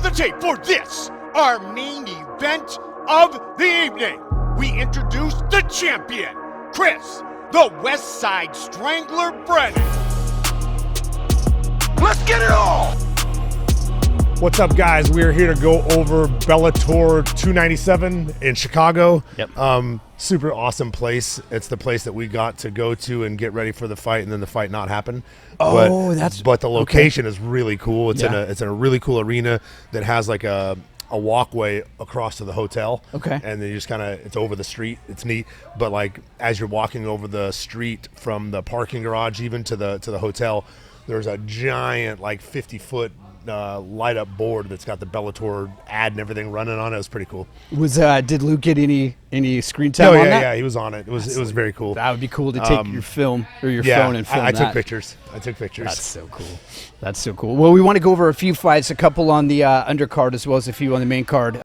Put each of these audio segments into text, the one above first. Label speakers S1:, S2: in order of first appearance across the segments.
S1: the tape for this, our main event of the evening. We introduce the champion, Chris, the West Side Strangler Brennan. Let's get it on!
S2: What's up, guys? We are here to go over Bellator 297 in Chicago.
S3: Yep.
S2: Super awesome place. It's the place that we got to go to and get ready for the fight, and then the fight not happen.
S3: Oh,
S2: but the location is really cool. It's
S3: Yeah.
S2: in a really cool arena that has like a walkway across to the hotel.
S3: Okay.
S2: And then you just kind of, it's over the street. It's neat. But like as you're walking over the street from the parking garage even to the hotel, there's a giant like 50-foot light up board that's got the Bellator ad and everything running on it. It was pretty cool.
S3: Did Luke get any screen time
S2: Oh
S3: on
S2: yeah,
S3: that?
S2: yeah, he was on it. It was very cool.
S3: That would be cool to take your film or your phone and film
S2: I
S3: that.
S2: took pictures.
S3: That's so cool. That's so cool. Well, we want to go over a few fights, a couple on the undercard as well as a few on the main card.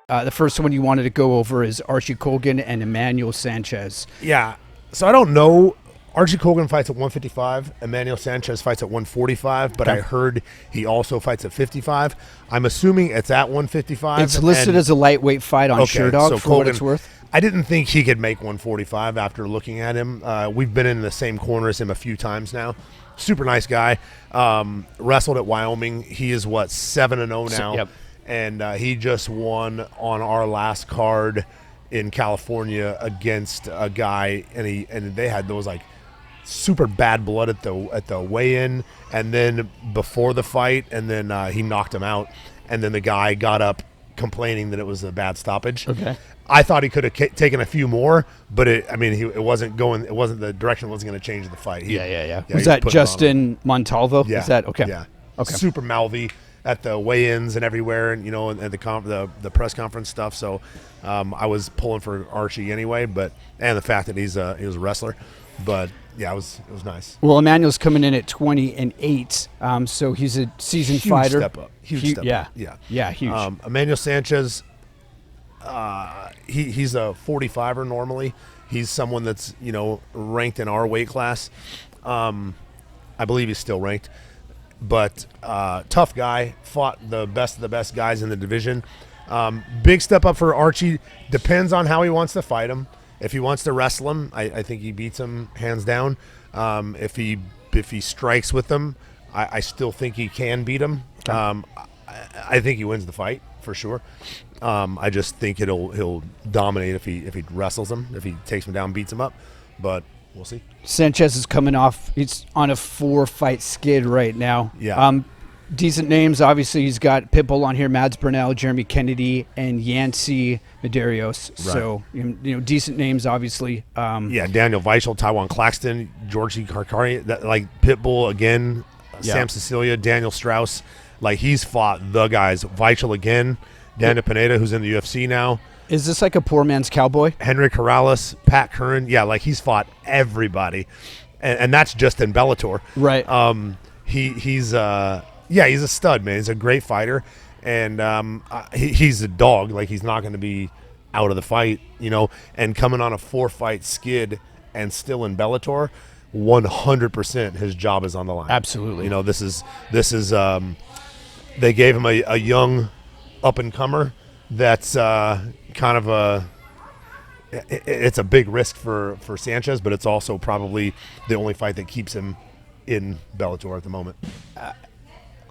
S3: The first one you wanted to go over is Archie Colgan and Emmanuel Sanchez.
S2: Yeah. So I don't know. Archie Colgan fights at 155. Emmanuel Sanchez fights at 145, but
S3: Okay.
S2: I heard he also fights at 55. I'm assuming it's at 155.
S3: It's listed as a lightweight fight on SureDog for what it's worth.
S2: I didn't think he could make 145 after looking at him. We've been in the same corner as him a few times now. Super nice guy. Wrestled at Wyoming. He is 7-0 now.
S3: Yep.
S2: And he just won on our last card in California against a guy, and they had those like super bad blood at the weigh-in, and then before the fight, and then he knocked him out, and then the guy got up complaining that it was a bad stoppage.
S3: Okay.
S2: I thought he could have taken a few more, but it wasn't the direction wasn't going to change the fight.
S3: Yeah.
S2: he
S3: Was that
S2: put it on him.
S3: Justin Montalvo?
S2: Yeah.
S3: Is that okay?
S2: Yeah.
S3: Okay.
S2: Super mouthy at the weigh-ins and everywhere, and and the press conference stuff. So I was pulling for Archie anyway, and the fact that he was a wrestler, but yeah, it was nice.
S3: Well, Emmanuel's coming in at 20-8, so he's a seasoned
S2: Huge
S3: fighter.
S2: step up. Huge step up.
S3: Yeah, huge.
S2: Emmanuel Sanchez, he's a 45er normally. He's someone that's ranked in our weight class. I believe he's still ranked, but tough guy. Fought the best of the best guys in the division. Big step up for Archie. Depends on how he wants to fight him. If he wants to wrestle him, I think he beats him hands down. If he strikes with him, I still think he can beat him.
S3: Okay.
S2: I think he wins the fight for sure. I just think he'll dominate if he wrestles him, if he takes him down, beats him up. But we'll see.
S3: Sanchez is coming off. He's on a 4-fight skid right now.
S2: Yeah.
S3: Decent names. Obviously, he's got Pitbull on here, Mads Burnell, Jeremy Kennedy, and Yancy Medeiros.
S2: Right.
S3: So, decent names, obviously.
S2: Daniel Weichel, Taiwan Claxton, Georgie Karkari, Pitbull again, Sam Cecilia, Daniel Strauss. Like, he's fought the guys. Weichel again, Daniel Pineda, who's in the UFC now.
S3: Is this like a poor man's cowboy?
S2: Henry Corrales, Pat Curran. Yeah, like he's fought everybody. And that's just in Bellator.
S3: Right.
S2: He's a stud, man. He's a great fighter, and he's a dog. Like, he's not going to be out of the fight, And coming on a 4-fight skid and still in Bellator, 100% his job is on the line.
S3: Absolutely.
S2: This is they gave him a young up and comer. That's kind of it's a big risk for Sanchez, but it's also probably the only fight that keeps him in Bellator at the moment.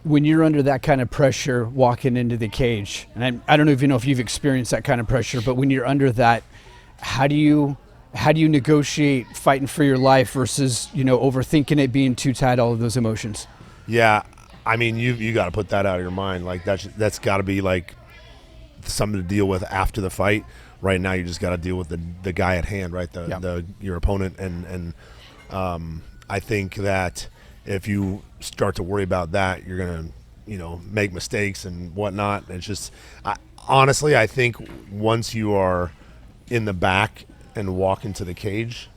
S3: When you're under that kind of pressure walking into the cage, and I don't know if you've experienced that kind of pressure, but when you're under that, how do you negotiate fighting for your life versus overthinking it, being too tight, all of those emotions?
S2: Yeah, I mean you got to put that out of your mind. Like that's got to be like something to deal with after the fight. Right now, you just got to deal with the guy at hand, right? Your opponent, and I think that if you start to worry about that, you're gonna, make mistakes and whatnot. It's just, honestly, I think once you are in the back and walk into the cage,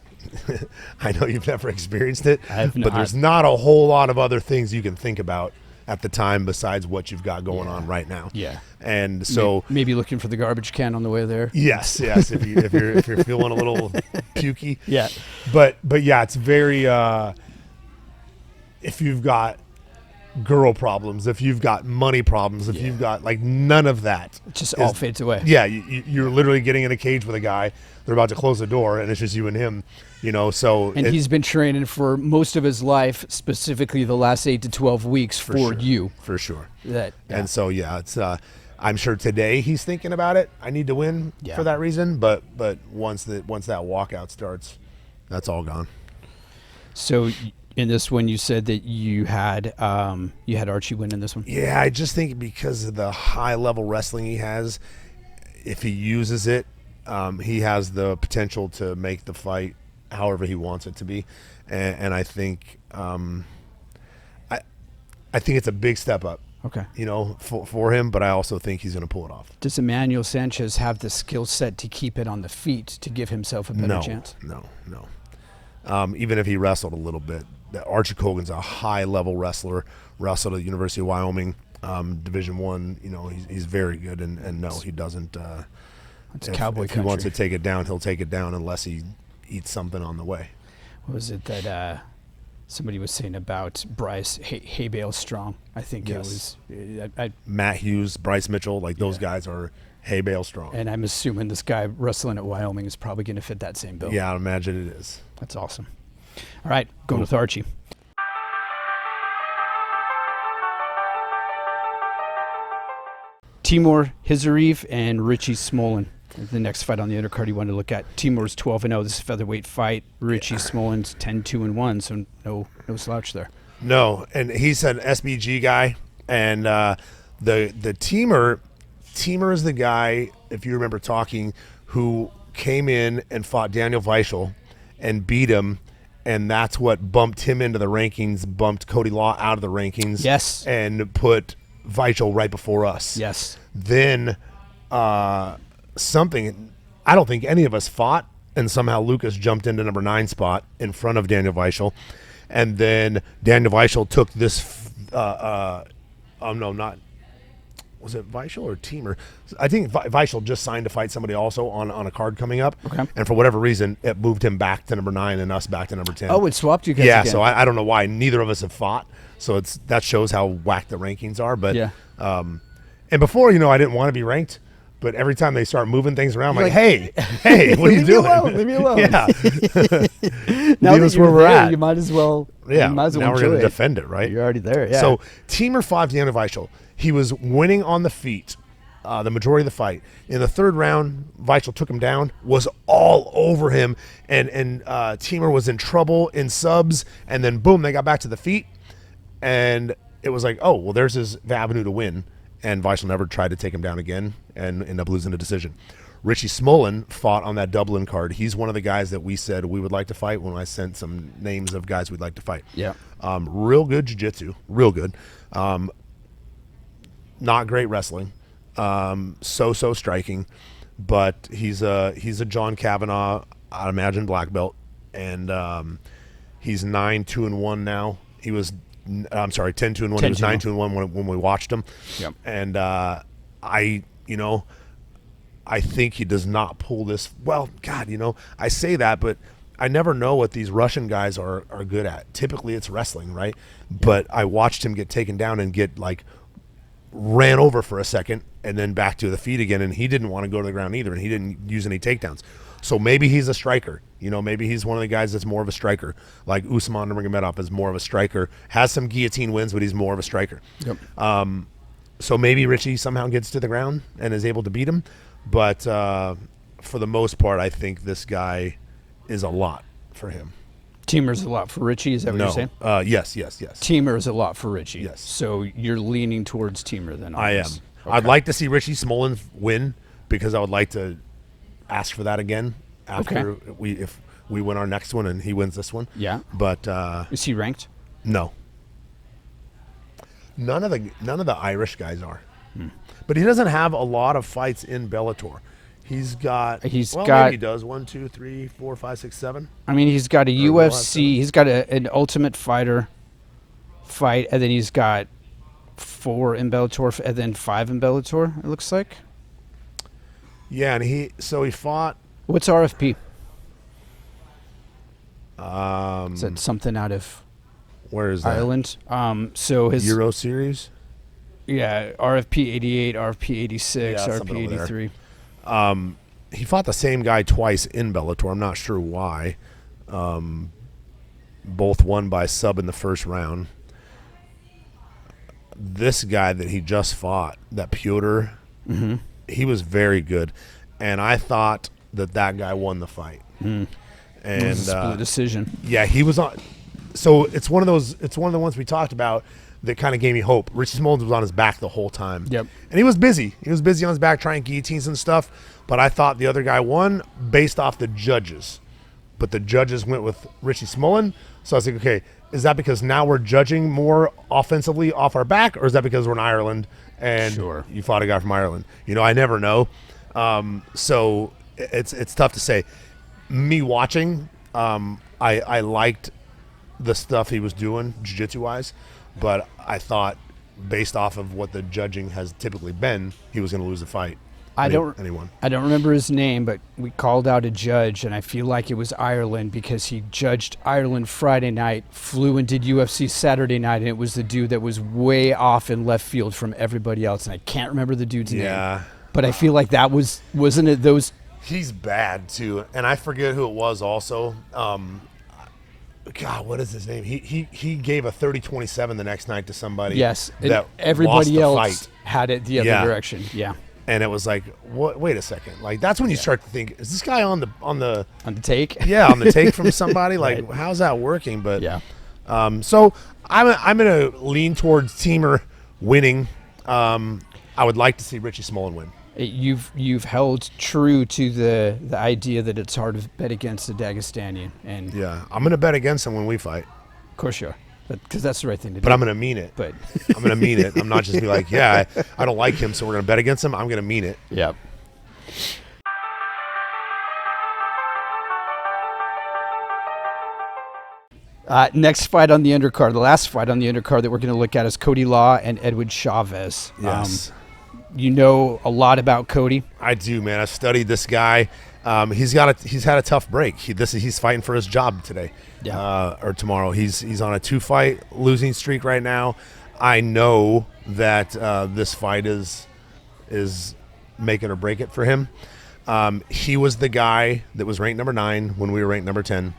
S2: I know you've never experienced it, but there's not a whole lot of other things you can think about at the time besides what you've got going on right now.
S3: Yeah.
S2: And so
S3: maybe looking for the garbage can on the way there.
S2: Yes. If you're feeling a little pukey.
S3: Yeah.
S2: But yeah, it's very if you've got girl problems, if you've got money problems, if you've got like none of that,
S3: it just all fades away.
S2: Yeah, you're literally getting in a cage with a guy. They're about to close the door, and it's just you and him. So
S3: he's been training for most of his life, specifically the last 8 to 12 weeks for
S2: sure,
S3: you.
S2: For sure.
S3: And
S2: so it's. I'm sure today he's thinking about it. I need to win for that reason. But once that walkout starts, that's all gone.
S3: So in this one, you said that you had Archie win in this one.
S2: Yeah, I just think because of the high level wrestling he has, if he uses it, he has the potential to make the fight however he wants it to be, and I think I think it's a big step up.
S3: Okay.
S2: For him, but I also think he's going to pull it off.
S3: Does Emmanuel Sanchez have the skill set to keep it on the feet to give himself a better chance?
S2: No. Even if he wrestled a little bit, Archie Colgan's a high-level wrestler. Wrestled at the University of Wyoming, Division I. He's very good, and no, he doesn't.
S3: It's cowboy
S2: if he wants to take it down, he'll take it down unless he eats something on the way.
S3: What was it that somebody was saying about Bryce Hay Bale Strong? I think it was
S2: Matt Hughes, Bryce Mitchell, those guys are Hay Bale Strong.
S3: And I'm assuming this guy wrestling at Wyoming is probably going to fit that same bill.
S2: Yeah, I imagine it is.
S3: That's awesome. All right, going with Archie. Timur Hizariv and Richie Smullen. The next fight on the undercard you want to look at. Timur's 12-0. This is a featherweight fight. Richie Smullen's 10-2-1. So no slouch there.
S2: No, and he's an SBG guy, and the Timur is the guy, if you remember talking, who came in and fought Daniel Weichel and beat him, and that's what bumped him into the rankings, bumped Cody Law out of the rankings.
S3: Yes.
S2: And put Weichel right before us.
S3: Yes.
S2: Then something I don't think any of us fought, and somehow Lucas jumped into number 9 spot in front of Daniel Weichel, and then Daniel Weichel took this was it Weichel or Teamer? I think Weichel just signed to fight somebody also on a card coming up, and for whatever reason it moved him back to number 9 and us back to number 10.
S3: Oh, it swapped you guys
S2: again.
S3: Yeah,
S2: so I don't know why neither of us have fought, so that shows how whack the rankings are, but and before, I didn't want to be ranked, but every time they start moving things around, I'm like, hey, what are you doing?
S3: Leave me alone.
S2: Yeah.
S3: Now that where we're at, you might as well.
S2: Yeah.
S3: You might as well
S2: now we're going to defend it, right?
S3: You're already there. Yeah.
S2: So Teamer fought Daniel Weichel. He was winning on the feet, the majority of the fight. In the third round, Weichel took him down, was all over him, and Teamer was in trouble in subs, and then boom, they got back to the feet, and it was like, oh, well, there's his avenue to win. And Weichel never tried to take him down again and ended up losing the decision. Richie Smullen fought on that Dublin card. He's one of the guys that we said we would like to fight when I sent some names of guys we'd like to fight.
S3: Yeah.
S2: Real good jiu-jitsu, real good. Not great wrestling. So striking, but he's a John Kavanagh, I'd imagine, black belt, and he's 9-2-1 now. He was 10-2-1. He was 9-2-1 when we watched him.
S3: Yep.
S2: And I think he does not pull this. Well, God, I say that, but I never know what these Russian guys are good at. Typically, it's wrestling, right? Yep. But I watched him get taken down and get ran over for a second and then back to the feet again, and he didn't want to go to the ground either, and he didn't use any takedowns. So maybe he's a striker. Maybe he's one of the guys that's more of a striker. Like Usman Nurmagomedov is more of a striker. Has some guillotine wins, but he's more of a striker.
S3: Yep.
S2: So maybe Richie somehow gets to the ground and is able to beat him. But for the most part, I think this guy is a lot for him.
S3: Teamer's a lot for Richie. Is that what you're saying?
S2: Yes.
S3: Teamer is a lot for Richie.
S2: Yes.
S3: So you're leaning towards Teamer then?
S2: I am. Okay. I'd like to see Richie Smullen win because I would like to ask for that again after if we win our next one and he wins this one.
S3: Yeah.
S2: But
S3: is he ranked?
S2: No. None of the Irish guys are. But he doesn't have a lot of fights in Bellator. He's got maybe he does 1, 2, 3, 4, 5, 6, 7.
S3: I mean, he's got a UFC. He's got an Ultimate Fighter fight, and then he's got 4 in Bellator, and then 5 in Bellator. It looks like.
S2: Yeah, and he fought.
S3: What's RFP?
S2: Is
S3: that something out of?
S2: Where is that?
S3: Ireland. So his
S2: Euro Series?
S3: Yeah, RFP 88, RFP 86,
S2: Yeah, something
S3: RFP
S2: over there.
S3: 83.
S2: He fought the same guy twice in Bellator. I'm not sure why. Both won by sub in the first round. This guy that he just fought, that Piotr, he was very good. And I thought that guy won the fight.
S3: And it was a split decision.
S2: Yeah, he was on. So it's one of the ones we talked about that kind of gave me hope. Richie Smullen was on his back the whole time.
S3: Yep.
S2: And he was busy. He was busy on his back trying guillotines and stuff. But I thought the other guy won based off the judges. But the judges went with Richie Smullen. So I was like, okay, is that because now we're judging more offensively off our back, or is that because we're in Ireland and you fought a guy from Ireland? I never know. So it's tough to say. Me watching, I liked the stuff he was doing jiu-jitsu wise, but I thought based off of what the judging has typically been, he was going to lose the fight.
S3: I don't remember his name, but we called out a judge, and I feel like it was Ireland because he judged Ireland Friday night, flew and did UFC Saturday night, and it was the dude that was way off in left field from everybody else, and I can't remember the dude's name. But I feel like that wasn't it those.
S2: He's bad too, and I forget who it was also. God, what is his name? He gave a 30-27 the next night to somebody.
S3: Yes,
S2: that
S3: everybody else
S2: fight.
S3: Had it the other direction. Yeah.
S2: And it was like, what? Wait a second. Like that's when you start to think, is this guy on the
S3: take?
S2: Yeah, on the take from somebody. Like,
S3: Right.
S2: How's that working? But
S3: Yeah.
S2: So I'm gonna lean towards Teamer winning. I would like to see Richie Smullen win.
S3: You've held true to the idea that it's hard to bet against a Dagestanian, and
S2: Yeah, I'm gonna bet against him when we fight.
S3: of course you are, because that's the right thing to do.
S2: But I'm gonna mean it.
S3: But
S2: I'm gonna mean it. I'm not just be like, yeah, I don't like him, so we're gonna bet against him. I'm gonna mean it.
S3: yeah. Next fight on the undercard, the last fight on the undercard that we're going to look at is Cody Law and Edwin Chavez.
S2: Yes.
S3: You know a lot about Cody.
S2: I do, man. I've studied this guy. He's had a tough break. He's fighting for his job today, or tomorrow. He's on a 2-fight losing streak right now. I know that this fight is make it or break it for him. He was the guy that was ranked number 9 when we were ranked number 10.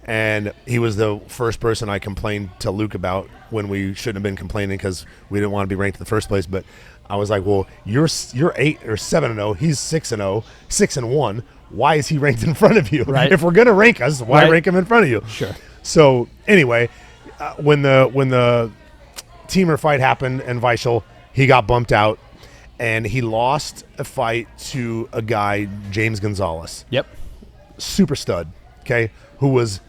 S2: And he was the first person I complained to Luke about when we shouldn't have been complaining because we didn't want to be ranked in the first place. But I was like, well, you're 8 or 7-0. He's 6-0, 6-1. Why is he ranked in front of you?
S3: Right.
S2: If we're gonna rank us, why rank him in front of you?
S3: Sure.
S2: So anyway, when the Teamer fight happened and Weichel, he got bumped out, and he lost a fight to a guy, James Gonzalez.
S3: Yep.
S2: Super stud. Okay, who was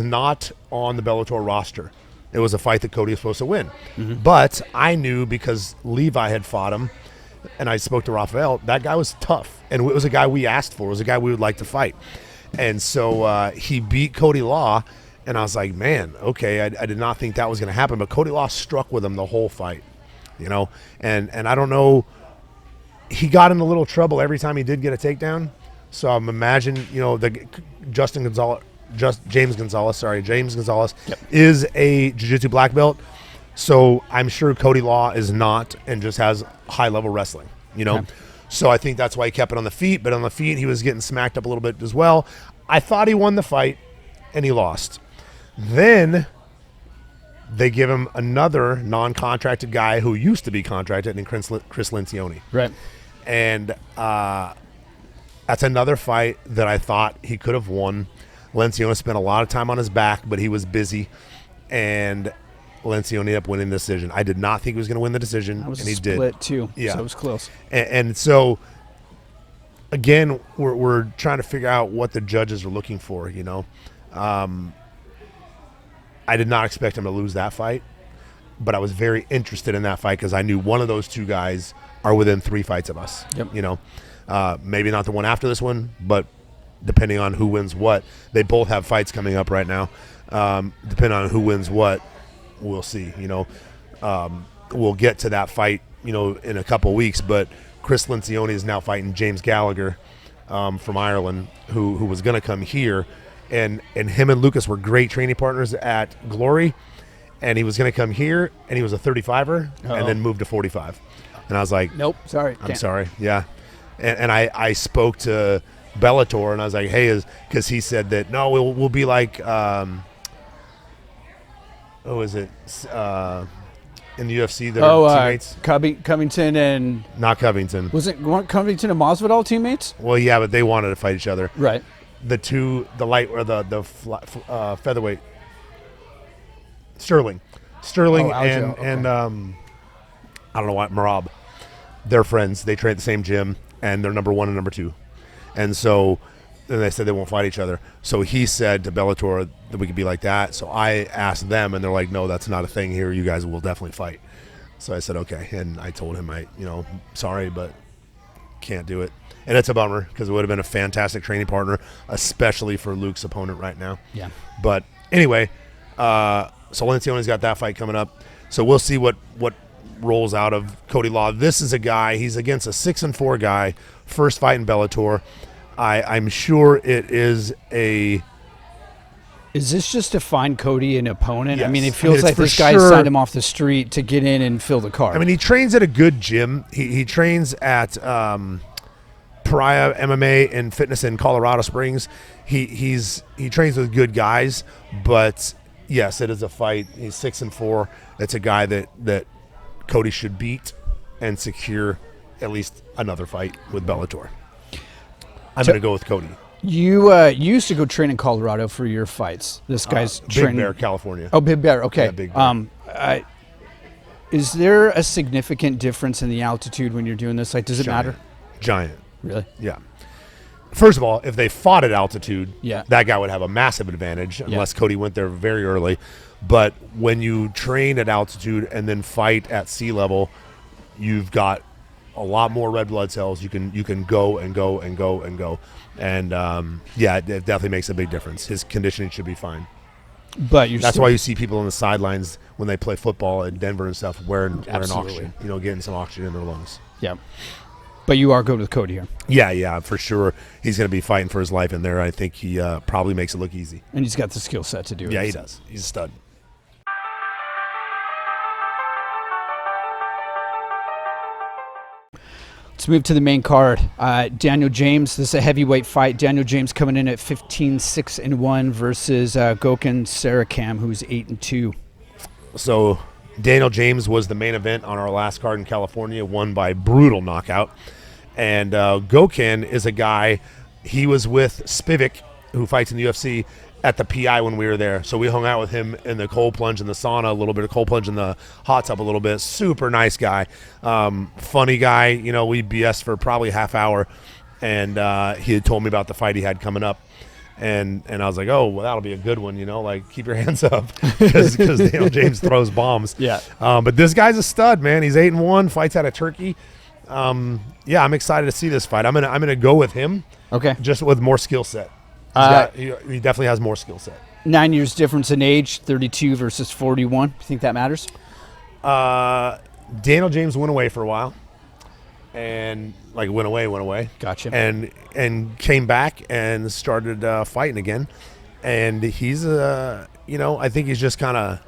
S2: not on the Bellator roster. It was a fight that Cody was supposed to win. Mm-hmm. But I knew because Levi had fought him, and I spoke to Rafael, that guy was tough. And it was a guy we asked for. It was a guy we would like to fight. And so he beat Cody Law, and I was like, man, okay, I did not think that was going to happen. But Cody Law struck with him the whole fight, And I don't know, he got in a little trouble every time he did get a takedown. So I'm imagining, James Gonzalez is a jiu-jitsu black belt. So I'm sure Cody Law is not and just has high-level wrestling, Okay. So I think that's why he kept it on the feet. But on the feet, he was getting smacked up a little bit as well. I thought he won the fight, and he lost. Then they give him another non-contracted guy who used to be contracted, named Chris Lencioni.
S3: Right.
S2: And that's another fight that I thought he could have won. Lencioni spent a lot of time on his back, but he was busy, and Lencioni ended up winning the decision. I did not think he was going to win the decision, and he did.
S3: Split too,
S2: yeah.
S3: So it was close.
S2: And so, again, we're trying to figure out what the judges are looking for. I did not expect him to lose that fight, but I was very interested in that fight because I knew one of those two guys are within 3 fights of us.
S3: Yep.
S2: Maybe not the one after this one, but depending on who wins what, they both have fights coming up right now. Depending on who wins what, we'll see. We'll get to that fight, in a couple weeks. But Chris Lencioni is now fighting James Gallagher from Ireland, who was going to come here, and him and Lucas were great training partners at Glory. and he was going to come here, and he was a 35er, and then moved to 45. And I was like,
S3: nope, sorry.
S2: I'm sorry. Yeah. And I spoke to Bellator, and I was like, hey, because he said that, no, we'll be like, what was it? In the UFC, they're teammates.
S3: Covington and...
S2: Not Covington.
S3: Was it Covington and Masvidal teammates?
S2: Well, yeah, but they wanted to fight each other.
S3: Right.
S2: The light or the featherweight. Sterling and I don't know what, Marab. They're friends. They train at the same gym, and they're number 1 and number 2. And so then they said they won't fight each other. So he said to Bellator that we could be like that. So I asked them, and they're like, no, that's not a thing here. You guys will definitely fight. So I said, okay. And I told him, sorry, but can't do it. And it's a bummer because it would have been a fantastic training partner, especially for Luke's opponent right now.
S3: Yeah.
S2: But anyway, so Lencioni's got that fight coming up. So we'll see what rolls out of Cody Law. This is a guy, he's against a 6-4 guy, first fight in Bellator. I'm sure it is a...
S3: Is this just to find Cody an opponent?
S2: Yes.
S3: I mean, it feels like this guy signed him off the street to get in and fill the card.
S2: I mean, he trains at a good gym. He trains at Pariah MMA and Fitness in Colorado Springs. He trains with good guys, but yes, it is a fight. He's 6-4. It's a guy that Cody should beat and secure at least another fight with Bellator. I'm going to go with Cody.
S3: You used to go train in Colorado for your fights. This guy's training.
S2: Big Bear, California.
S3: Oh, Big Bear. Okay.
S2: Yeah, Big Bear.
S3: Is there a significant difference in the altitude when you're doing this? Like, does it matter?
S2: Giant.
S3: Really?
S2: Yeah. First of all, if they fought at altitude,
S3: yeah,
S2: that guy would have a massive advantage unless Cody went there very early. But when you train at altitude and then fight at sea level, you've got a lot more red blood cells. You can go and go and go and go. And, it definitely makes a big difference. His conditioning should be fine.
S3: But
S2: that's why you see people on the sidelines when they play football in Denver and stuff wearing oxygen, getting some oxygen in their lungs.
S3: Yeah. But you are good with Cody here.
S2: Yeah, for sure. He's going to be fighting for his life in there. I think he probably makes it look easy.
S3: And he's got the skill set to do it.
S2: Yeah, he does. He's a stud.
S3: Let's move to the main card. Daniel James, this is a heavyweight fight. Daniel James coming in at 15-6-1 versus Gokhan Sarakam, who's 8-2.
S2: So Daniel James was the main event on our last card in California, won by brutal knockout. And Gokhan is a guy, he was with Spivak, who fights in the UFC, at the PI when we were there. So we hung out with him in the cold plunge in the sauna, a little bit of cold plunge in the hot tub a little bit. Super nice guy. Funny guy. We BS for probably a half hour. And he had told me about the fight he had coming up. And I was like, oh, well, that'll be a good one, like keep your hands up because Daniel James throws bombs.
S3: Yeah.
S2: But this guy's a stud, man. He's 8-1, fights out of Turkey. I'm excited to see this fight. I'm gonna go with him.
S3: Okay.
S2: Just with more skill set. He definitely has more skill set.
S3: 9 years difference in age, 32 versus 41. You think that matters?
S2: Daniel James went away for a while. And went away.
S3: Gotcha.
S2: And came back and started fighting again. And he's I think he's just kind of,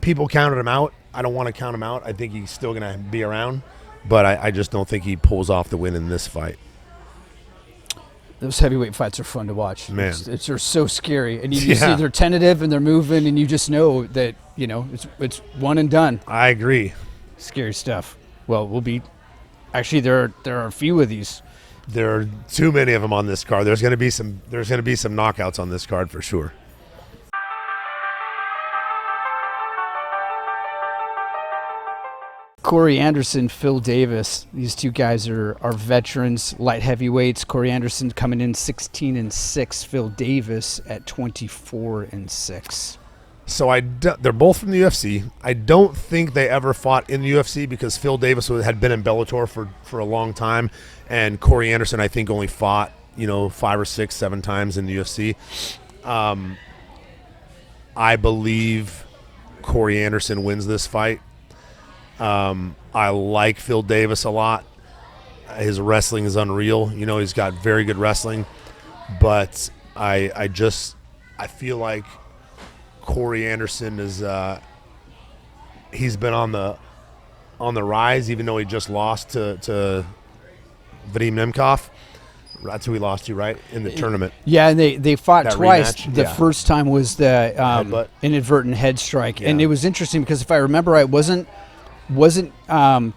S2: people counted him out. I don't want to count him out. I think he's still going to be around, but I just don't think he pulls off the win in this fight.
S3: Those heavyweight fights are fun to watch.
S2: Man.
S3: They're so scary. And you see they're tentative and they're moving and you just know that, it's one and done.
S2: I agree.
S3: Scary stuff. Well, actually there are a few of these.
S2: There are too many of them on this card. There's going to be some knockouts on this card for sure.
S3: Corey Anderson, Phil Davis. These two guys are veterans, light heavyweights. Corey Anderson coming in 16-6. Phil Davis at 24-6.
S2: So they're both from the UFC. I don't think they ever fought in the UFC because Phil Davis had been in Bellator for a long time, and Corey Anderson I think only fought 5 or 6, 7 times in the UFC. I believe Corey Anderson wins this fight. I like Phil Davis a lot. His wrestling is unreal. He's got very good wrestling, but I feel like Corey Anderson is he's been on the rise, even though he just lost to Vadim Nemkov. That's who he lost to, right, in the tournament.
S3: Yeah, and they fought
S2: That
S3: twice.
S2: rematch?
S3: The first time was the
S2: Headbutt.
S3: inadvertent head strike, and
S2: Yeah.
S3: it was interesting because if I remember right, wasn't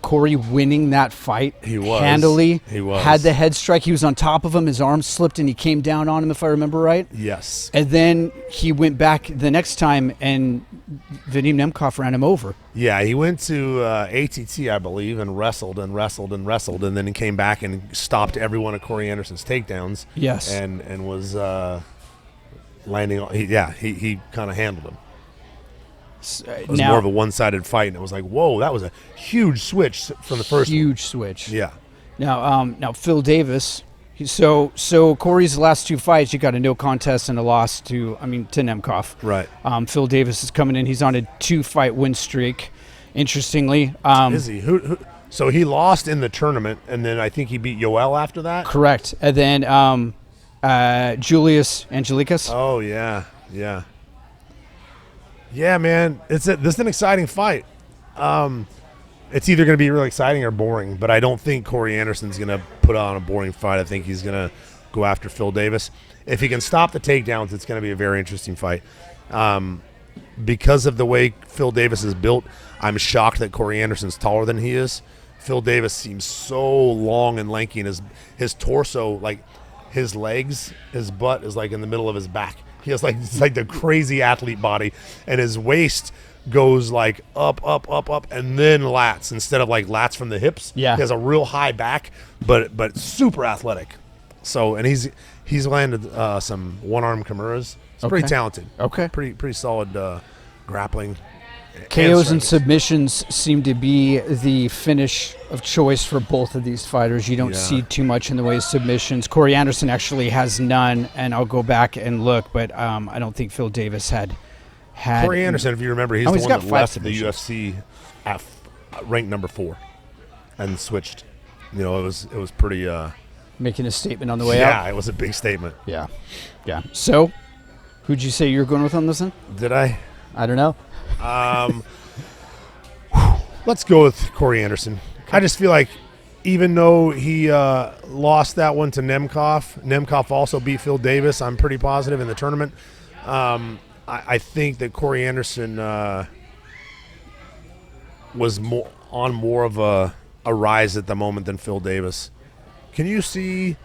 S3: Corey winning that fight?
S2: He was.
S3: Handily.
S2: He was.
S3: Had the head strike. He was on top of him. His arm slipped, and he came down on him, if I remember right.
S2: Yes.
S3: And then he went back the next time, and Vadim Nemkov ran him over.
S2: Yeah, he went to ATT, I believe, and wrestled and wrestled and wrestled, and then he came back and stopped every one of Corey Anderson's takedowns.
S3: Yes.
S2: And was landing on. He kind of handled him. It was more of a one-sided fight, and it was like, whoa, that was a huge switch from the first one.
S3: Huge switch.
S2: Yeah.
S3: Now Phil Davis. So Corey's last two fights, you got a no contest and a loss to Nemkov.
S2: Right.
S3: Phil Davis is coming in. He's on a 2-fight win streak. Interestingly,
S2: Is he? Who? So he lost in the tournament, and then I think he beat YOEL after that.
S3: correct. And then Julius Angelikas.
S2: Oh yeah. Yeah, man. This is an exciting fight. It's either going to be really exciting or boring, but I don't think Corey Anderson's going to put on a boring fight. I think he's going to go after Phil Davis. If he can stop the takedowns, it's going to be a very interesting fight. Because of the way Phil Davis is built, I'm shocked that Corey Anderson's taller than he is. Phil Davis seems so long and lanky, and his torso, like his legs, his butt is like in the middle of his back. He has it's like the crazy athlete body, and his waist goes like up, and then lats instead of like lats from the hips.
S3: Yeah.
S2: He has a real high back, but super athletic. So, and he's landed some one-arm Kimuras. He's pretty talented.
S3: Okay.
S2: Pretty solid grappling.
S3: KOs and
S2: strength.
S3: submissions seem to be the finish of choice for both of these fighters. You don't see too much in the way of submissions. Corey Anderson actually has none, and I'll go back and look, but I don't think Phil Davis had.
S2: Corey Anderson, if you remember, he's the one
S3: got
S2: that
S3: 5
S2: left the
S3: submissions.
S2: UFC at ranked number 4 and switched. It was pretty.
S3: Making a statement on the way out.
S2: Yeah, it was a big statement.
S3: Yeah. So, who'd you say you were going with on this one?
S2: Did I?
S3: I don't know.
S2: Let's go with Corey Anderson. I just feel like even though he lost that one to Nemkov also beat Phil Davis, I'm pretty positive, in the tournament. I think that Corey Anderson was more of a rise at the moment than Phil Davis. Can you see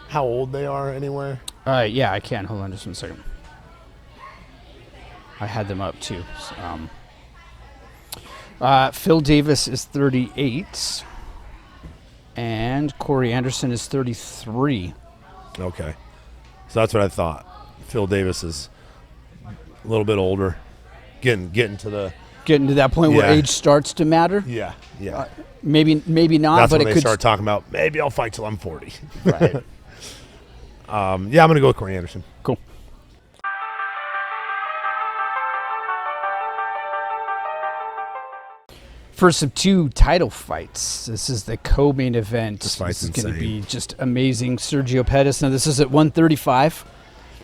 S2: how old they are anywhere?
S3: Yeah, I can. Hold on just one second. I had them up too. Phil Davis is 38, and Corey Anderson is 33.
S2: Okay. So that's what I thought. Phil Davis is a little bit older, getting to
S3: that point where
S2: Yeah.
S3: age starts to matter.
S2: yeah.
S3: Maybe not,
S2: That's
S3: but
S2: when
S3: it
S2: they
S3: could
S2: start talking about maybe I'll fight till I'm 40.
S3: Right.
S2: I'm gonna go with Corey Anderson.
S3: Cool. First of 2 title fights. This is the co-main event.
S2: This fight's
S3: is going to
S2: insane.
S3: be just amazing. Sergio Pettis. Now this is at 135.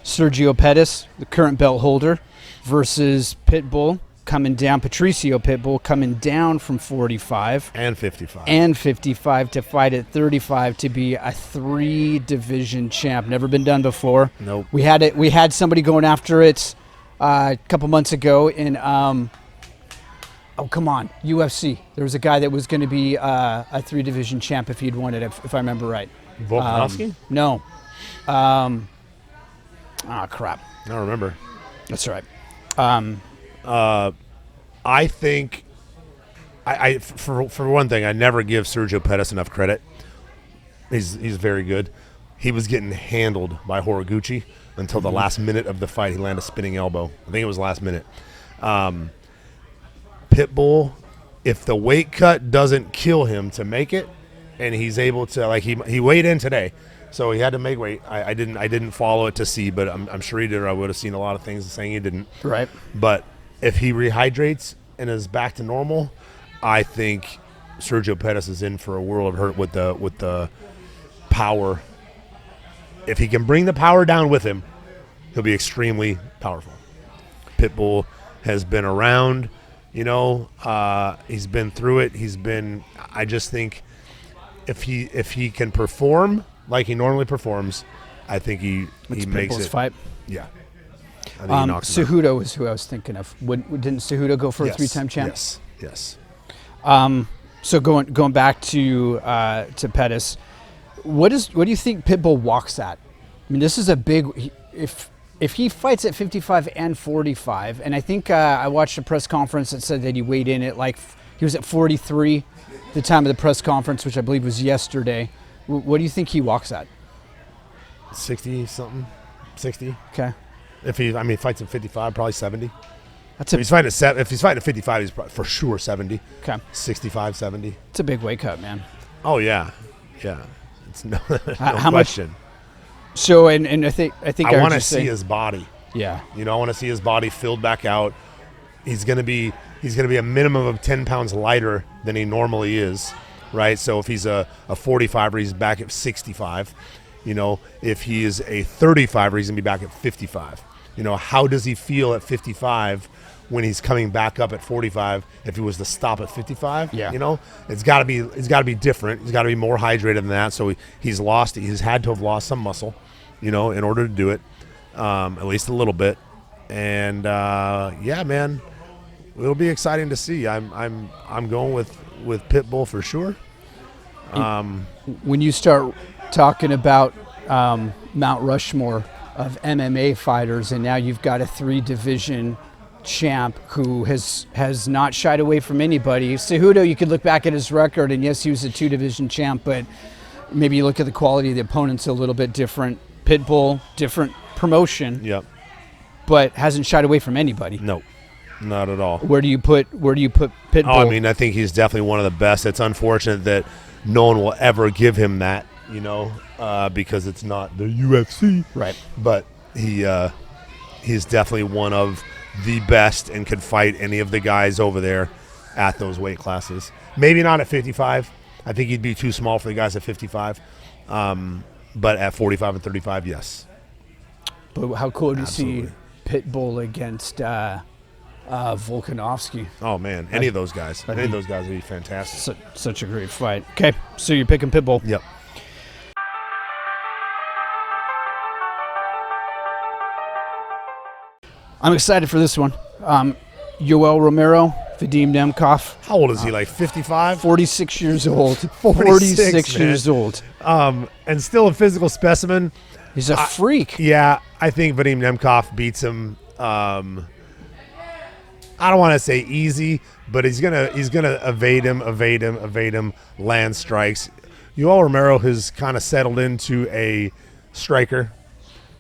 S3: Sergio Pettis, the current belt holder, versus PITBULL coming down. PATRICIO PITBULL coming down from 45
S2: And 55.
S3: and 55 to fight at 35 to be a 3-division champ. Never been done before.
S2: Nope.
S3: We had somebody going after it a couple months ago in UFC. There was a guy that was going to be a 3-division champ if he'd won it, if I remember right.
S2: Volkanovski?
S3: No. Crap.
S2: I don't remember.
S3: That's all right.
S2: I think, for one thing, I never give Sergio Pettis enough credit. He's very good. He was getting handled by Horiguchi until the last minute of the fight. He landed a spinning elbow. I think it was last minute. PITBULL, if the weight cut doesn't kill him to make it, and he's able to, he weighed in today, so he had to make weight. I didn't follow it to see, but I'm sure he did, or I would have seen a lot of things saying he didn't.
S3: Right.
S2: But if he rehydrates and is back to normal, I think Sergio Pettis is in for a world of hurt with the power. If he can bring the power down with him, he'll be extremely powerful. Pitbull has been around. You know, he's been through it. I just think if he can perform like he normally performs, I think he makes it.
S3: Fight.
S2: Yeah. I think he knocks him out.
S3: Cejudo was who I was thinking of. Didn't Cejudo go for a 3-time champ?
S2: Yes.
S3: So going back to Pettis, what do you think Pitbull walks at? I mean, this is a big. If he fights at 55 and 45, and I think I watched a press conference that said that he weighed in at he was at 43 the time of the press conference, which I believe was yesterday. What do you think he walks at?
S2: 60 something, 60.
S3: Okay.
S2: If he fights at 55, probably 70.
S3: If
S2: he's fighting at 55, he's for sure 70.
S3: Okay.
S2: 65, 70.
S3: It's a big weight cut, man.
S2: Oh yeah. It's no
S3: how
S2: question.
S3: Much? So and I think
S2: I want to see his body.
S3: Yeah.
S2: You know, I want to see his body filled back out. He's gonna be a minimum of 10 pounds lighter than he normally is, right? So if he's a 45er, he's back at 65. You know, if he is a 35er, he's gonna be back at 55. You know, how does he feel at 55 when he's coming back up at 45? If he was to stop at 55,
S3: yeah.
S2: You know, it's got to be different. He's got to be more hydrated than that. So he's had to have lost some muscle, you know, in order to do it, at least a little bit. And yeah, man, it'll be exciting to see. I'm going with Pitbull for sure.
S3: When you start talking about Mount Rushmore of MMA fighters, and now you've got a 3-division champ who has not shied away from anybody. Cejudo, you could look back at his record, and yes, he was a 2-division champ, but maybe you look at the quality of the opponents a little bit different. Pitbull, different promotion.
S2: Yep.
S3: But hasn't shied away from anybody.
S2: No, not at all.
S3: Where do you put Pitbull?
S2: Oh, I mean, I think he's definitely one of the best. It's unfortunate that no one will ever give him that, you know, because it's not the UFC.
S3: Right.
S2: But he's definitely one of the best and could fight any of the guys over there at those weight classes. Maybe not at 55. I think he'd be too small for the guys at 55. But at 45 and 35, yes.
S3: But how cool do you see Pitbull against Volkanovski?
S2: Oh, man. Any of those guys. Any of those guys would be fantastic.
S3: Such a great fight. Okay, so you're picking Pitbull.
S2: Yep.
S3: I'm excited for this one. Yoel Romero, Vadim Nemkov.
S2: How old is he, like 55?
S3: 46 years old.
S2: 46
S3: years old.
S2: And still a physical specimen.
S3: He's a freak.
S2: Yeah, I think Vadim Nemkov beats him. I don't want to say easy, but he's gonna evade him, land strikes. Yoel Romero has kind of settled into a striker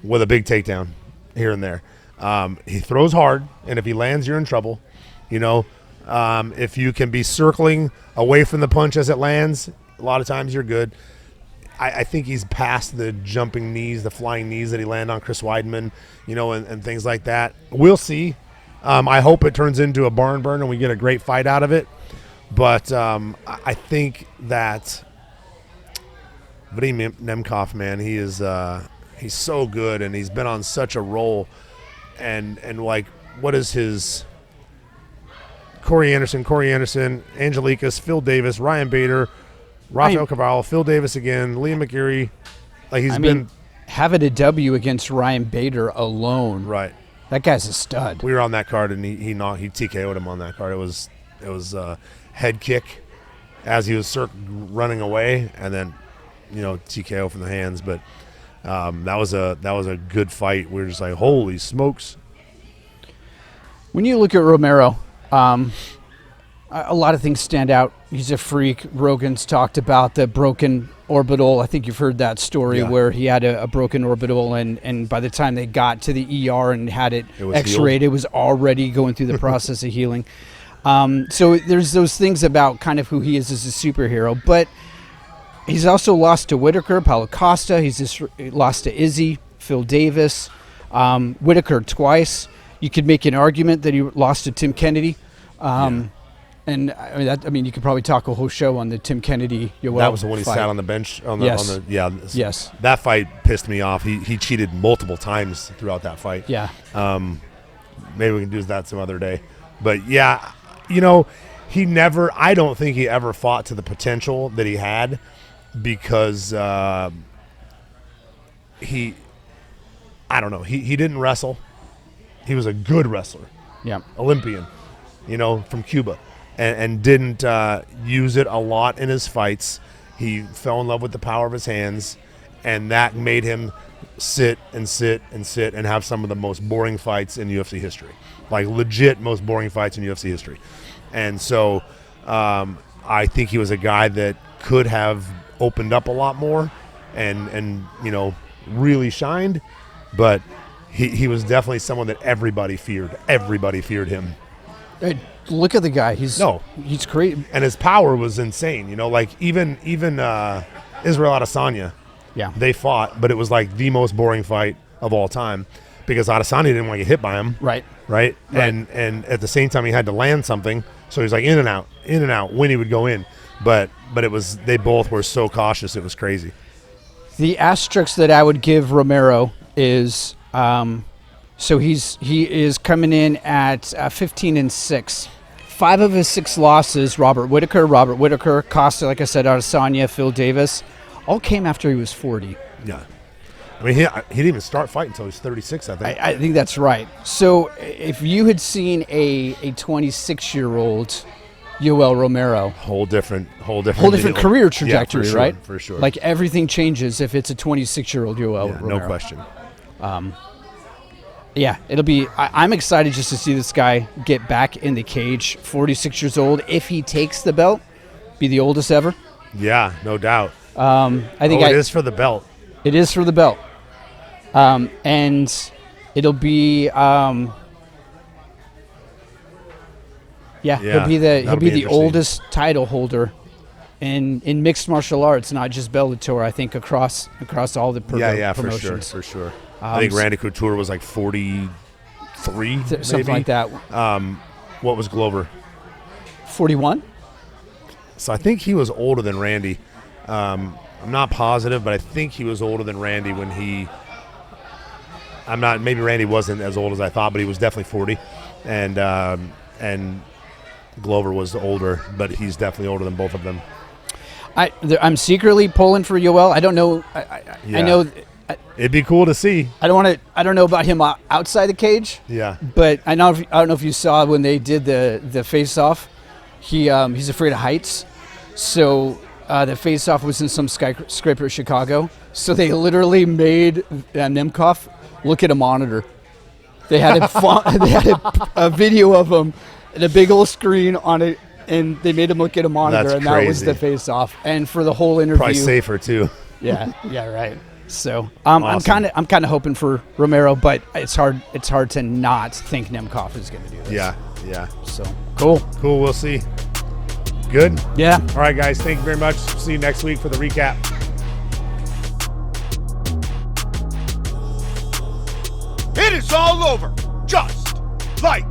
S2: with a big takedown here and there. He throws hard, and if he lands, you're in trouble. You know, if you can be circling away from the punch as it lands, a lot of times you're good. I think he's past the jumping knees, the flying knees that he landed on Chris Weidman, you know, and things like that. We'll see. I hope it turns into a barn burn and we get a great fight out of it. But I think that Vadim Nemkov, man, he is he's so good, and he's been on such a roll. And like, what is his Corey Anderson, Angelikas, Phil Davis, Ryan Bader, Rafael Carvalho, Phil Davis again, Liam McGeary. Like
S3: having a W against Ryan Bader alone.
S2: Right.
S3: That guy's a stud.
S2: We were on that card, and he TKO'd him on that card. It was a head kick as he was running away, and then, you know, TKO from the hands. But that was a good fight. We were just like, holy smokes.
S3: When you look at Romero, a lot of things stand out. He's a freak. Rogan's talked about the broken orbital. I think you've heard that story where he had a broken orbital, and by the time they got to the ER and had it x-rayed, it was already going through the process of healing. So there's those things about kind of who he is as a superhero. But he's also lost to Whitaker, Paulo Costa. He's just lost to Izzy, Phil Davis, Whitaker twice. You could make an argument that he lost to Tim Kennedy. And I mean, you could probably talk a whole show on the Tim Kennedy.
S2: That was the one he sat on the bench.
S3: Yes.
S2: That fight pissed me off. He cheated multiple times throughout that fight.
S3: Yeah.
S2: maybe we can do that some other day. But yeah, you know, I don't think he ever fought to the potential that he had because he didn't wrestle. He was a good wrestler.
S3: Yeah.
S2: Olympian, you know, from Cuba, and didn't use it a lot in his fights. He fell in love with the power of his hands, and that made him sit and have some of the most boring fights in UFC history, like legit most boring fights in UFC history. And so I think he was a guy that could have opened up a lot more and you know, really shined, but he was definitely someone that everybody feared. Everybody feared him.
S3: Hey, look at the guy. He's great.
S2: And his power was insane. You know, like even Israel Adesanya,
S3: yeah,
S2: they fought, but it was like the most boring fight of all time because Adesanya didn't want to get hit by him.
S3: Right.
S2: And at the same time he had to land something, so he was like in and out when he would go in. But they both were so cautious, it was crazy.
S3: The asterisk that I would give Romero is so he is coming in at 15-6. 5 of his 6 losses, Robert Whittaker, Costa, like I said, Adesanya, Phil Davis, all came after he was 40.
S2: Yeah. I mean, he didn't even start fighting until he was 36, I think.
S3: I think that's right. So if you had seen a 26-year-old Yoel Romero, whole different career trajectory,
S2: yeah,
S3: right?
S2: For sure.
S3: Like everything changes if it's a 26-year-old Yoel Romero.
S2: No question.
S3: Yeah, it'll be. I'm excited just to see this guy get back in the cage. 46 years old. If he takes the belt, be the oldest ever.
S2: Yeah, no doubt.
S3: I think
S2: it is for the belt.
S3: It is for the belt, and it'll be. He'll be the oldest title holder in mixed martial arts, not just Bellator. I think across all the promotions.
S2: for sure. I think Randy Couture was like 43,
S3: something like that.
S2: What was Glover?
S3: 41.
S2: So I think he was older than Randy. I'm not positive, but I think he was older than Randy when he. Maybe Randy wasn't as old as I thought, but he was definitely 40, and Glover was older, but he's definitely older than both of them.
S3: I'm secretly pulling for Yoel. I don't know. I know.
S2: It'd be cool to see.
S3: I don't know about him outside the cage.
S2: Yeah.
S3: But I don't know if you saw when they did the face-off. He's afraid of heights, so the face-off was in some skyscraper in Chicago. So they literally made Nemkov look at a monitor. They had a video of him and a big old screen on it, and they made him look at a monitor.
S2: That's
S3: and
S2: crazy.
S3: That was the face-off. And for the whole interview,
S2: probably safer too.
S3: Yeah, right. So
S2: Awesome.
S3: I'm kind of hoping for Romero, but it's hard to not think Nemkov is going to do this.
S2: Yeah.
S3: So cool.
S2: We'll see. Good.
S3: Yeah.
S2: All right, guys. Thank you very much. See you next week for the recap.
S1: It is all over, just like